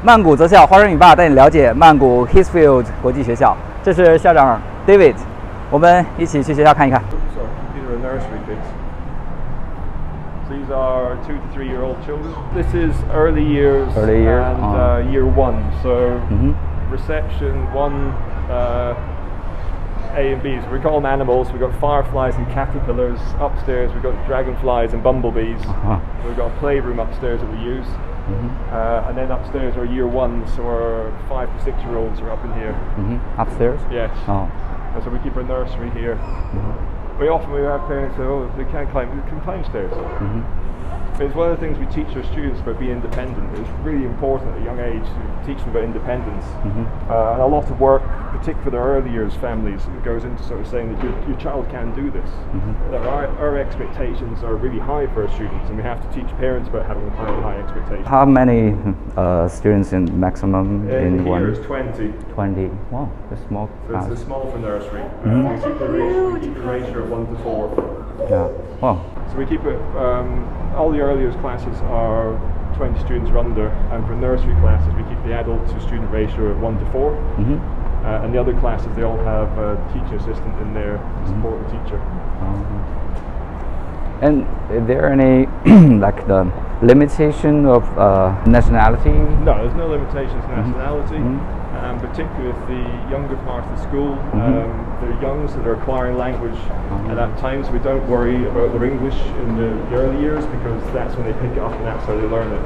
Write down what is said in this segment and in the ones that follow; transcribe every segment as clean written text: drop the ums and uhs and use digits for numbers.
曼谷择校华人语霸带你了解曼谷 Heathfield 国际学校，这是校长 David， 我们一起去学校看一看。 So these are nursery kids. These are 2 to 3 year old children. This is early years, and year 1. So reception 1, A and B. So we call them animals. We've got fireflies and caterpillars. Upstairs we've got dragonflies and bumblebees. We've got a playroom upstairs that we use. And then upstairs are year 1, so our 5 to 6 year olds are up in here. Upstairs? Yes. And so we keep our nursery here. We have parents say, oh, they can climb stairs. It's one of the things we teach our students about being independent. It's really important at a young age to teach them about independence. And a lot of work, particularly for the early years families, goes into sort of saying that your child can do this. That our expectations are really high for our students, and we have to teach parents about having high expectations. How many students in maximum in one? Here is 20. 20. Wow, that's small. So it's small for nursery. We keep the ratio of 1 to 4. Yeah. Wow. So we keep it. All the earliest classes are 20 students or under, and for nursery classes we keep the adult to student ratio of 1 to 4. And the other classes, they all have a teaching assistant in there to support the teacher. And is there any like the limitation of nationality? No, there's no limitations to nationality. Particularly with the younger part of the school, they're young, so they're acquiring language at that time, so we don't worry about their English in the early years, because that's when they pick it up and that's how they learn it.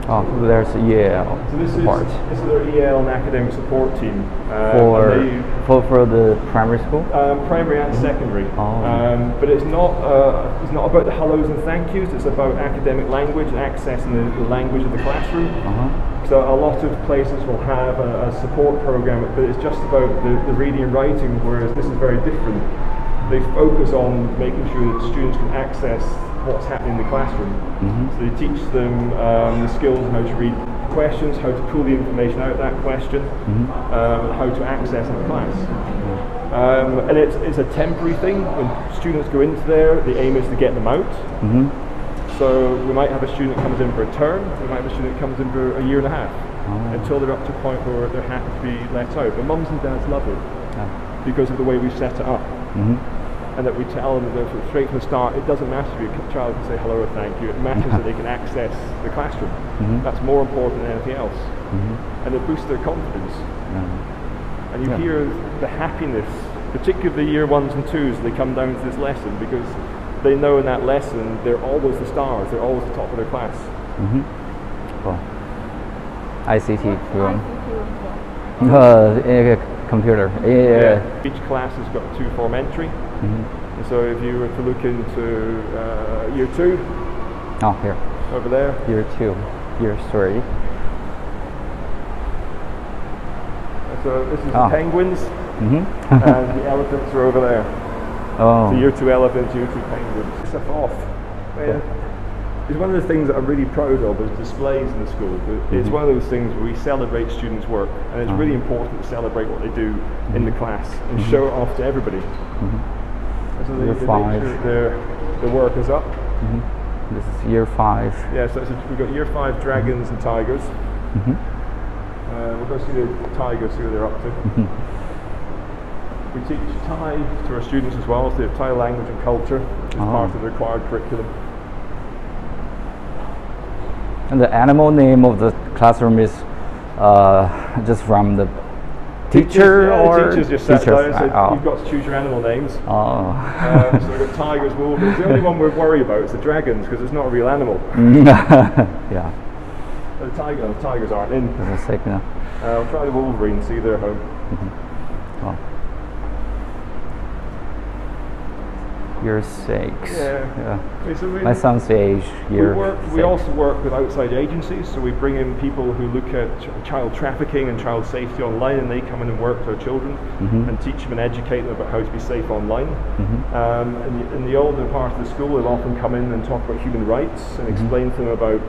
Oh, so there's EL support. This is our EL and academic support team. For the primary school? Primary and secondary. But it's not about the hellos and thank yous, it's about academic language and accessing the language of the classroom. So a lot of places will have a support program, but it's just about the reading and writing, whereas this is very different. They focus on making sure that students can access what's happening in the classroom. So they teach them the skills on how to read questions, how to pull the information out of that question, how to access in class. And it's a temporary thing. When students go into there, the aim is to get them out. So we might have a student that comes in for a term, we might have a student that comes in for a year and a half, until they're up to a point where they're happy to be let out. But mums and dads love it because of the way we've set it up. And that we tell them that straight from the start, it doesn't matter if your child can say hello or thank you, it matters that they can access the classroom. That's more important than anything else. And it boosts their confidence. And you hear the happiness, particularly the year 1s and 2s, they come down to this lesson because they know in that lesson they're always the stars, they're always the top of their class. Cool. ICT room. Computer. Each class has got a 2-form entry. And so if you were to look into year 2, here. Over there. Year 2, year 3. So this is the penguins, and the elephants are over there. So year 2 elephants, year 2 penguins. It's a off. It's one of the things that I'm really proud of is displays in the school. It's one of those things where we celebrate students' work, and it's really important to celebrate what they do in the class and show it off to everybody. So they make sure their work is up. This is year 5. Yeah, so we've got year 5 dragons and tigers. We'll go see the tigers, see what they're up to. We teach Thai to our students as well, so they have Thai language and culture as part of the required curriculum. And the animal name of the classroom is just from the teacher, or teachers just sat down and said, you've got to choose your animal names. So we've got tigers, wolves. The only one we're worried about is the dragons, because it's not a real animal. The tigers aren't in. I'll try the wolverine, see their home. Year 6. My son's age, year 6. We also work with outside agencies, so we bring in people who look at child trafficking and child safety online, and they come in and work with our children and teach them and educate them about how to be safe online. In the older part of the school, they'll often come in and talk about human rights and explain to them about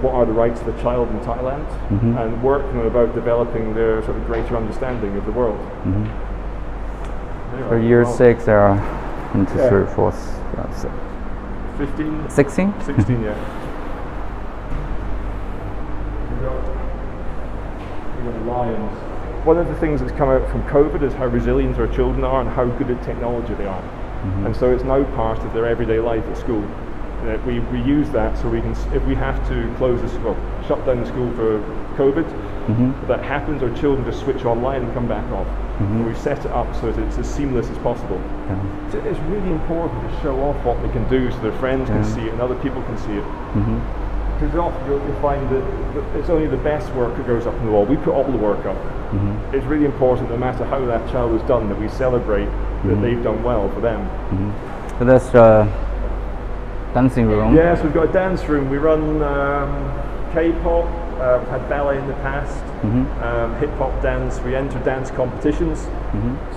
what are the rights of the child in Thailand, and work with them about developing their sort of greater understanding of the world. For year 6, there are 1, 2, 3, 4, 5, 15? 16? 16, yeah. we're lions. One of the things that's come out from COVID is how resilient our children are and how good at technology they are. And so it's now part of their everyday life at school. We use that so we can, if we have to close this, well, shut down the school for COVID, if that happens, our children just switch online and come back off. And we set it up so that it's as seamless as possible. So it's really important to show off what they can do so their friends can see it and other people can see it. Because often you'll find that it's only the best work that goes up on the wall. We put all the work up. It's really important, no matter how that child has done, that we celebrate that they've done well for them. So that's the dancing room. Yes, we've got a dance room. We run K-pop, we've had ballet in the past, hip-hop dance. We enter dance competitions.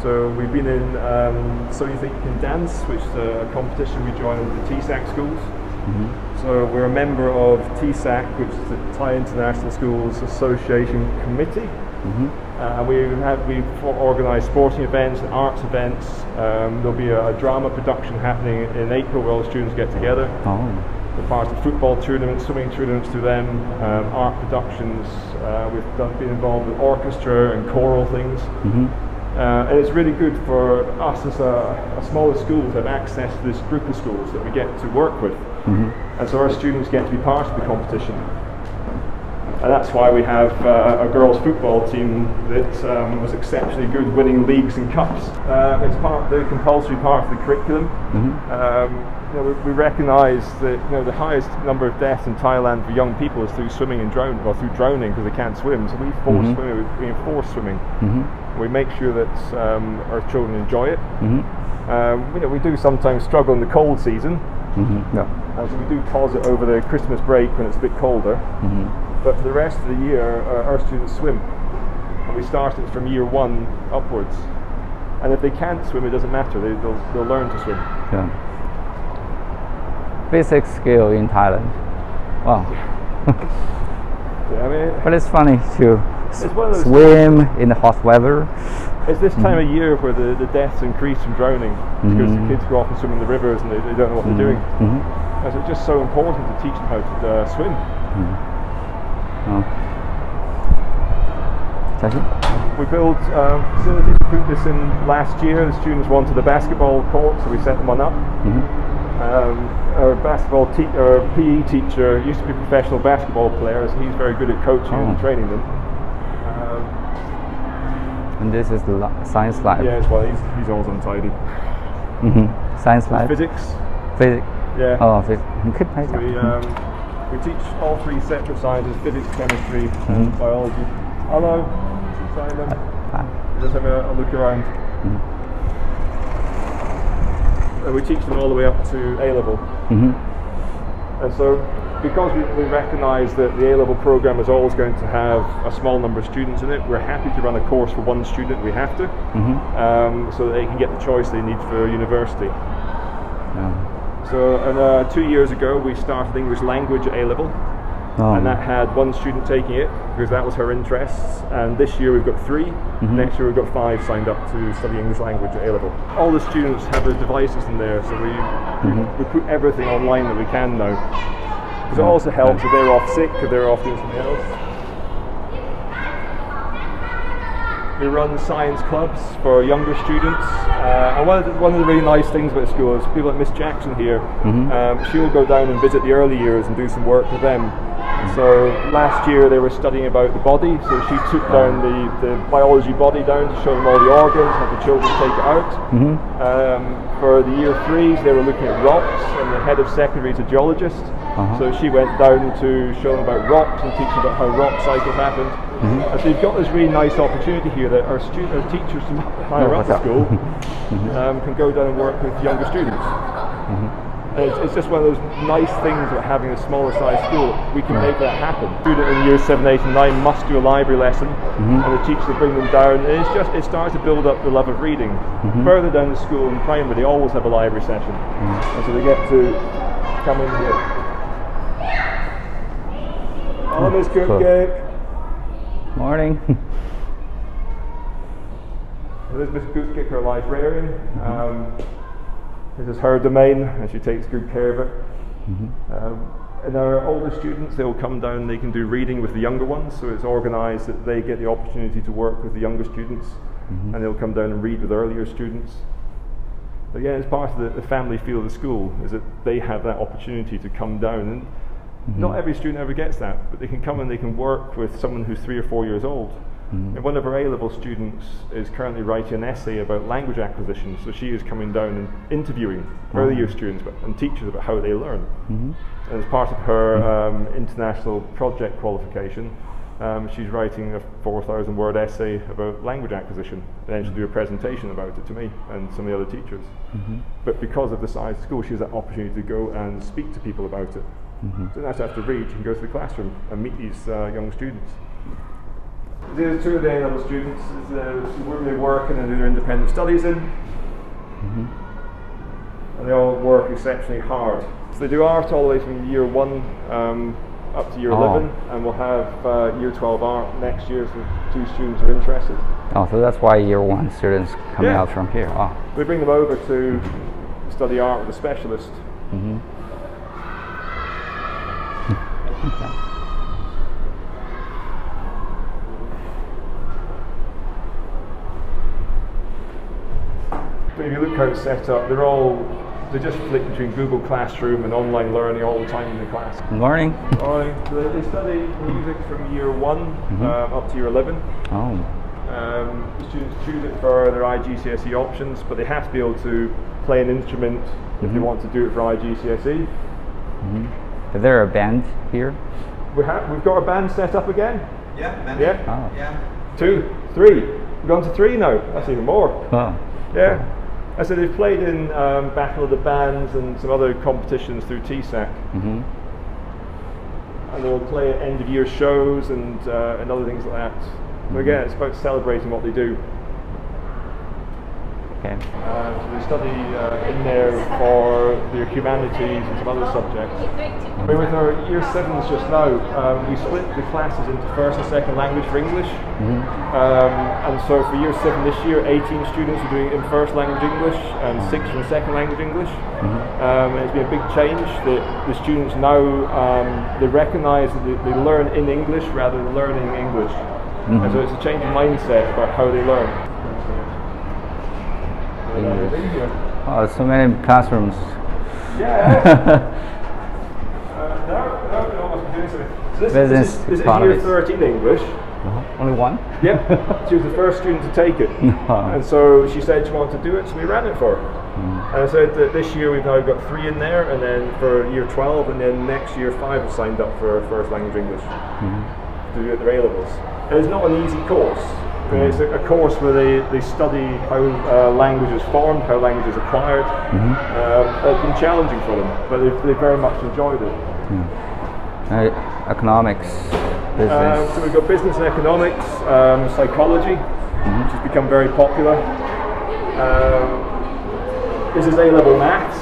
So we've been in So You Think You Can Dance, which is a competition we joined with the TSAC schools. So we're a member of TSAC, which is the Thai International Schools Association Committee. We organise sporting events and arts events. There'll be a drama production happening in April where all the students get together. We're part of football tournaments, swimming tournaments through them, art productions. We've been involved with orchestra and choral things. And it's really good for us as a smaller school to have access to this group of schools that we get to work with. And so our students get to be part of the competition. And that's why we have a girls' football team that was exceptionally good, winning leagues and cups. It's part of the compulsory part of the curriculum. We recognise that the highest number of deaths in Thailand for young people is through swimming and drowning, or through drowning because they can't swim. So we enforce swimming. We make sure that our children enjoy it. We do sometimes struggle in the cold season. So we do pause it over the Christmas break when it's a bit colder. But for the rest of the year, our students swim. And we start it from year 1 upwards. And if they can't swim, it doesn't matter. They'll learn to swim. Basic skill in Thailand. Wow. But it's funny to swim in the hot weather. It's this time of year where the deaths increase from drowning because the kids go off and swim in the rivers and they don't know what they're doing. And so it's just so important to teach them how to swim. We built facilities. We put this in last year. The students wanted a basketball court, so we set them one up. Our PE teacher used to be a professional basketball player, so he's very good at coaching and training them. And this is the science lab. Yes, well, he's always untidy. Science lab. Physics. Physics. Yeah. Oh, physics. We teach all 3 separate sciences: physics, chemistry, and biology. Hello, Simon. Just have a look around. And we teach them all the way up to A-level. And so, because we recognise that the A-level programme is always going to have a small number of students in it, we're happy to run a course for 1 student. We have to, so that they can get the choice they need for university. So, 2 years ago, we started English language at A-level. And that had 1 student taking it because that was her interests, and this year we've got 3. Next year we've got 5 signed up to study English language at A-level. All the students have their devices in there, so we put everything online that we can now, because it also helps if they're off sick, if they're off doing something else. We run science clubs for younger students, and one of the really nice things about school is people like Miss Jackson here, she'll go down and visit the early years and do some work with them. So last year they were studying about the body, so she took down the biology body down to show them all the organs, had the children take it out. For the year 3s they were looking at rocks, and the head of secondary is a geologist, so she went down to show them about rocks and teach them about how rock cycles happened. And so you've got this really nice opportunity here that our teachers from higher up the school can go down and work with younger students. It's just one of those nice things about having a smaller size school. We can make that happen. A student in years 7, 8 and 9 must do a library lesson, and the teachers bring them down, and it starts to build up the love of reading. Further down the school in primary they always have a library session, and so they get to come in here. Hello, Miss Cupcake. Morning. This is Miss Cupcake, our librarian. This is her domain, and she takes good care of it. And our older students, they'll come down, they can do reading with the younger ones, so it's organised that they get the opportunity to work with the younger students, and they'll come down and read with earlier students. But again, it's part of the family feel of the school, is that they have that opportunity to come down, and not every student ever gets that, but they can come and they can work with someone who's 3 or 4 years old. And one of our A-level students is currently writing an essay about language acquisition, so she is coming down and interviewing earlier students and teachers about how they learn. And as part of her international project qualification, she's writing a 4,000-word essay about language acquisition, and then she'll do a presentation about it to me and some of the other teachers. But because of the size of the school, she has that opportunity to go and speak to people about it. So that's have to read, she can go to the classroom and meet these young students. These are two of the A-level students, where they work and do their independent studies in. And they all work exceptionally hard. So they do art all the way from year 1 up to year 11, and we'll have year 12 art next year if the 2 students are interested. Oh, so that's why year 1 students coming out from here. We bring them over to study art with a specialist. If you look how it's set up, they just flick between Google Classroom and online learning all the time in the class. Learning? They study music from year 1 up to year 11. The students choose it for their IGCSE options, but they have to be able to play an instrument if they want to do it for IGCSE. Is there a band here? We've got our band set up again. Yeah, yeah. 2, 3. We've gone to 3 now. That's even more. Yeah. So they've played in Battle of the Bands and some other competitions through TSAC. And they'll play at end of year shows and other things like that. So again, it's about celebrating what they do. So they study in there for their humanities and some other subjects. I mean, with our year 7s just now, we split the classes into first and second language for English. And so for year 7 this year, 18 students are doing it in first language English and 6 in second language English. And it's been a big change that the students now, they recognise that they learn in English rather than learning English. And so it's a change in mindset about how they learn. So many classrooms. So this is year 13 English. Only one? She was the first student to take it. And so she said she wanted to do it, so we ran it for her. And I said that this year we've now got 3 in there, and then for year 12, and then next year 5 have signed up for first language English to do it at their A-levels. And it's not an easy course. It's a course where they study how language is formed, how language is acquired. It's been challenging for them, but they very much enjoyed it. Economics, business. So we've got business and economics, psychology, which has become very popular. This is A-level maths.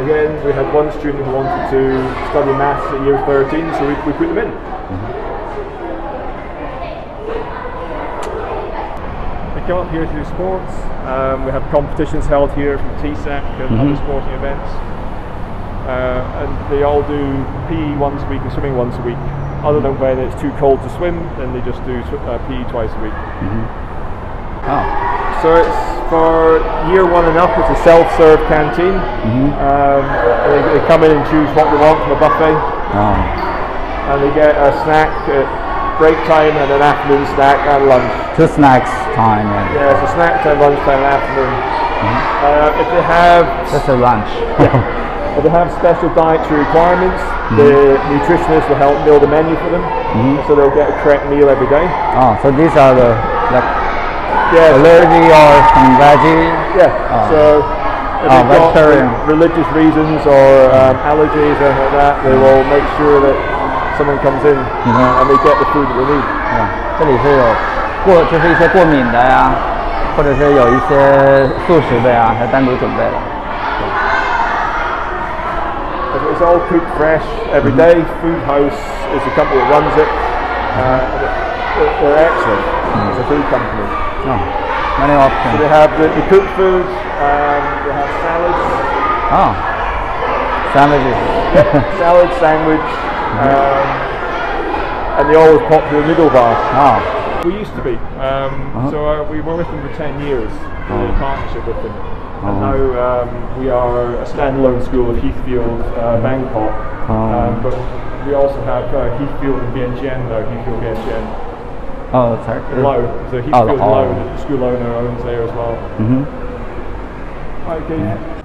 Again, we had one student who wanted to study maths at year 13, so we put them in. Come up here to do sports. We have competitions held here from TSAC and other sporting events. And they all do PE once a week and swimming once a week. Other than when it's too cold to swim, then they just do PE twice a week. So it's for year 1 and up, it's a self-serve canteen. They come in and choose what they want from a buffet. And they get a snack at break time and an afternoon snack and lunch. 2 snacks time. Yeah, it's a snack time, lunch time, and afternoon. If they have... Just a lunch. If they have special dietary requirements, the nutritionist will help build a menu for them, so they'll get a correct meal every day. So these are the allergy or some veggie? So if they've got religious reasons or allergies or anything like that, they will make sure that someone comes in and they get the food that they need. 这里是有就是一些过敏的呀，或者是有一些素食的呀，还单独准备了。It's all cooked fresh every day. Food House is the company that runs it. They're excellent. It's a food company. Many options. So they have the cooked food. They have salads. Sandwiches. salad, sandwich, and the always popular middle bar. We used to be. So we were with them for 10 years, in partnership with them. And now we are a standalone school of Heathfield, Bangkok. But we also have Heathfield and Vientiane now, Heathfield Vientiane. Oh, sorry. Lau. So Heathfield Lau, the school owner owns there as well. Okay.